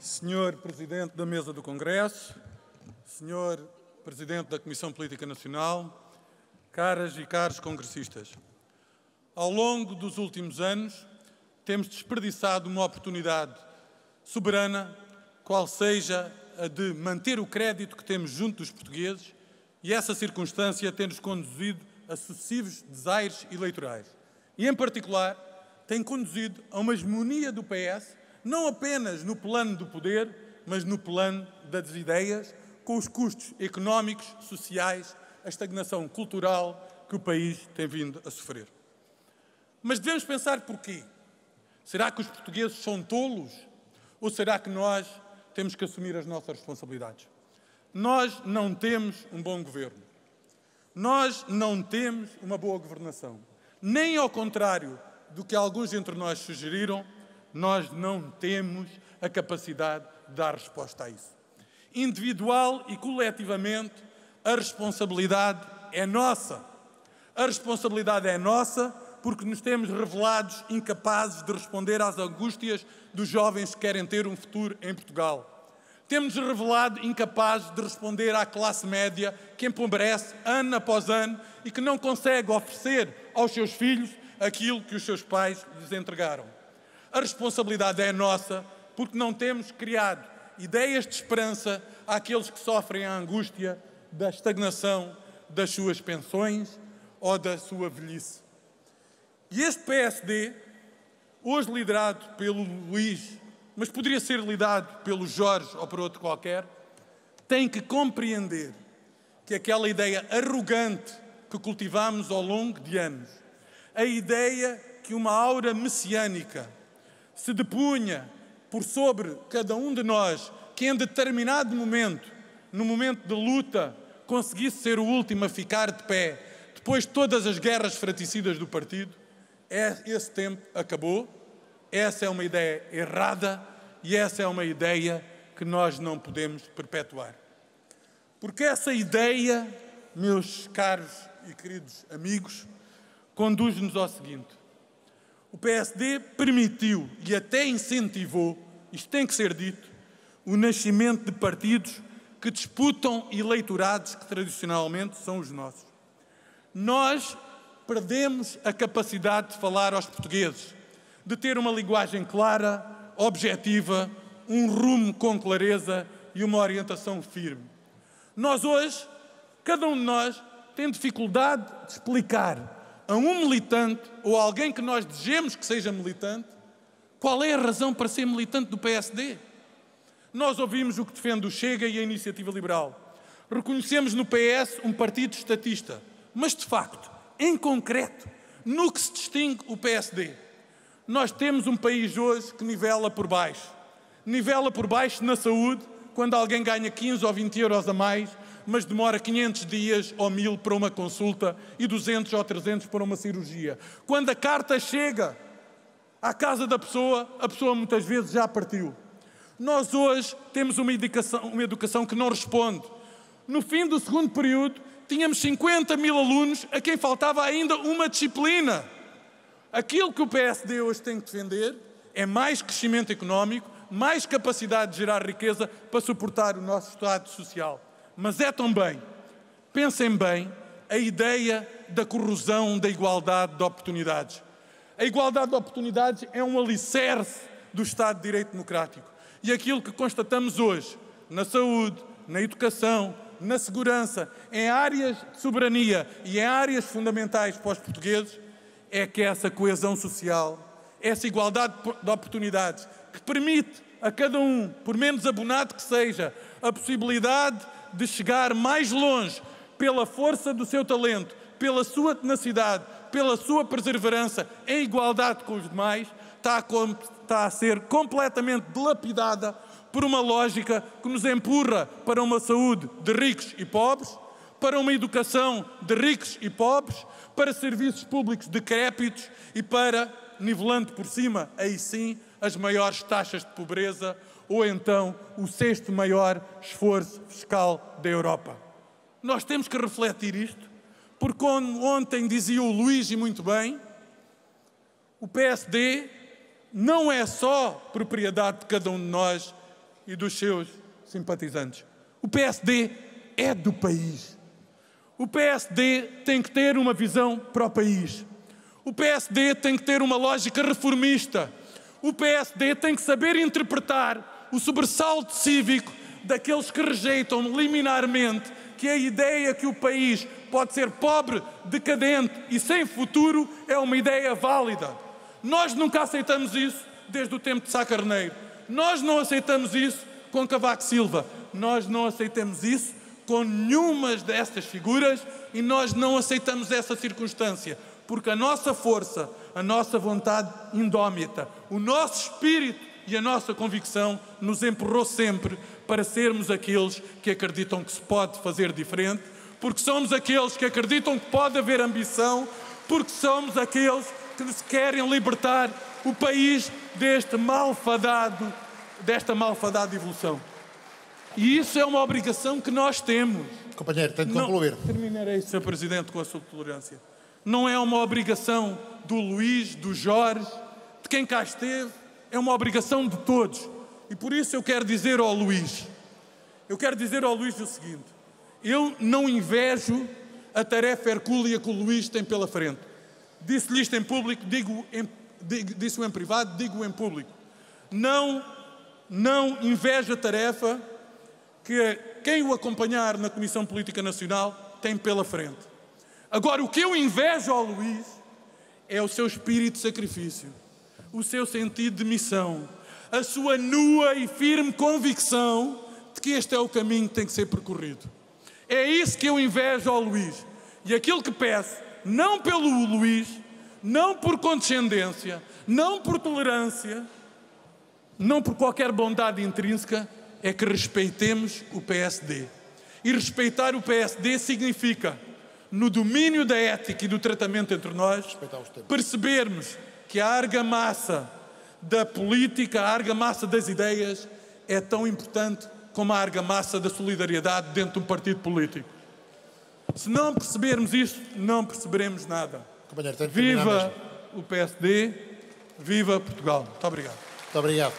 Senhor Presidente da Mesa do Congresso, Senhor Presidente da Comissão Política Nacional, caras e caros congressistas, ao longo dos últimos anos temos desperdiçado uma oportunidade soberana, qual seja a de manter o crédito que temos junto dos portugueses, e essa circunstância tem-nos conduzido a sucessivos desaires eleitorais. E, em particular, tem conduzido a uma hegemonia do PS, não apenas no plano do poder, mas no plano das ideias, com os custos económicos, sociais, a estagnação cultural que o país tem vindo a sofrer. Mas devemos pensar porquê? Será que os portugueses são tolos? Ou será que nós temos que assumir as nossas responsabilidades? Nós não temos um bom governo. Nós não temos uma boa governação. Nem ao contrário do que alguns entre nós sugeriram, nós não temos a capacidade de dar resposta a isso. Individual e coletivamente, a responsabilidade é nossa. A responsabilidade é nossa porque nos temos revelados incapazes de responder às angústias dos jovens que querem ter um futuro em Portugal. Temos-nos revelado incapazes de responder à classe média que empobrece ano após ano e que não consegue oferecer aos seus filhos aquilo que os seus pais lhes entregaram. A responsabilidade é nossa porque não temos criado ideias de esperança àqueles que sofrem a angústia da estagnação das suas pensões ou da sua velhice. E este PSD, hoje liderado pelo Luís, mas poderia ser liderado pelo Jorge ou por outro qualquer, tem que compreender que aquela ideia arrogante que cultivamos ao longo de anos, a ideia que uma aura messiânica se depunha por sobre cada um de nós, que em determinado momento, no momento de luta, conseguisse ser o último a ficar de pé, depois de todas as guerras fratricidas do partido, esse tempo acabou. Essa é uma ideia errada e essa é uma ideia que nós não podemos perpetuar. Porque essa ideia, meus caros e queridos amigos, conduz-nos ao seguinte: o PSD permitiu e até incentivou, isto tem que ser dito, o nascimento de partidos que disputam eleitorados que tradicionalmente são os nossos. Nós perdemos a capacidade de falar aos portugueses, de ter uma linguagem clara, objetiva, um rumo com clareza e uma orientação firme. Nós hoje, cada um de nós, tem dificuldade de explicar a um militante ou a alguém que nós desejemos que seja militante qual é a razão para ser militante do PSD. Nós ouvimos o que defende o Chega e a Iniciativa Liberal. Reconhecemos no PS um partido estatista, mas de facto, em concreto, no que se distingue o PSD? Nós temos um país hoje que nivela por baixo. Nivela por baixo na saúde, quando alguém ganha 15 ou 20 euros a mais, mas demora 500 dias ou 1000 para uma consulta e 200 ou 300 para uma cirurgia. Quando a carta chega à casa da pessoa, a pessoa muitas vezes já partiu. Nós hoje temos uma educação que não responde. No fim do segundo período, tínhamos 50 mil alunos a quem faltava ainda uma disciplina. Aquilo que o PSD hoje tem que defender é mais crescimento económico, mais capacidade de gerar riqueza para suportar o nosso Estado social. Mas é também, pensem bem, a ideia da corrosão da igualdade de oportunidades. A igualdade de oportunidades é um alicerce do Estado de Direito Democrático. E aquilo que constatamos hoje, na saúde, na educação, na segurança, em áreas de soberania e em áreas fundamentais para os portugueses, é que essa coesão social, essa igualdade de oportunidades, que permite a cada um, por menos abonado que seja, a possibilidade de chegar mais longe pela força do seu talento, pela sua tenacidade, pela sua perseverança, em igualdade com os demais, está a ser completamente dilapidada por uma lógica que nos empurra para uma saúde de ricos e pobres, para uma educação de ricos e pobres, para serviços públicos decrépitos e para, nivelando por cima, aí sim, as maiores taxas de pobreza ou então o 6º maior esforço fiscal da Europa. Nós temos que refletir isto, porque como ontem dizia o Luís e muito bem, o PSD não é só propriedade de cada um de nós e dos seus simpatizantes. O PSD é do país. O PSD tem que ter uma visão para o país. O PSD tem que ter uma lógica reformista. O PSD tem que saber interpretar o sobressalto cívico daqueles que rejeitam liminarmente que a ideia que o país pode ser pobre, decadente e sem futuro é uma ideia válida. Nós nunca aceitamos isso desde o tempo de Sá Carneiro. Nós não aceitamos isso com Cavaco Silva. Nós não aceitamos isso com nenhuma destas figuras e nós não aceitamos essa circunstância, porque a nossa força, a nossa vontade indómita, o nosso espírito e a nossa convicção nos empurrou sempre para sermos aqueles que acreditam que se pode fazer diferente, porque somos aqueles que acreditam que pode haver ambição, porque somos aqueles que se querem libertar o país desta malfadada evolução. E isso é uma obrigação que nós temos. Companheiro, tem de concluir. Terminarei, Sr. Presidente, com a sua tolerância. Não é uma obrigação do Luís, do Jorge, de quem cá esteve, é uma obrigação de todos. E por isso eu quero dizer ao Luís o seguinte: eu não invejo a tarefa hercúlea que o Luís tem pela frente. Disse-lhe isto em público, disse-o em privado, digo-o em público. Não invejo a tarefa que quem o acompanhar na Comissão Política Nacional tem pela frente. Agora, o que eu invejo ao Luís é o seu espírito de sacrifício, o seu sentido de missão, a sua nua e firme convicção de que este é o caminho que tem que ser percorrido. É isso que eu invejo ao Luís. E aquilo que peço, não pelo Luís, não por condescendência, não por tolerância, não por qualquer bondade intrínseca, é que respeitemos o PSD. E respeitar o PSD significa, no domínio da ética e do tratamento entre nós, percebermos que a argamassa da política, a argamassa das ideias, é tão importante como a argamassa da solidariedade dentro de um partido político. Se não percebermos isto, não perceberemos nada. Viva o PSD, viva Portugal. Muito obrigado. Muito obrigado.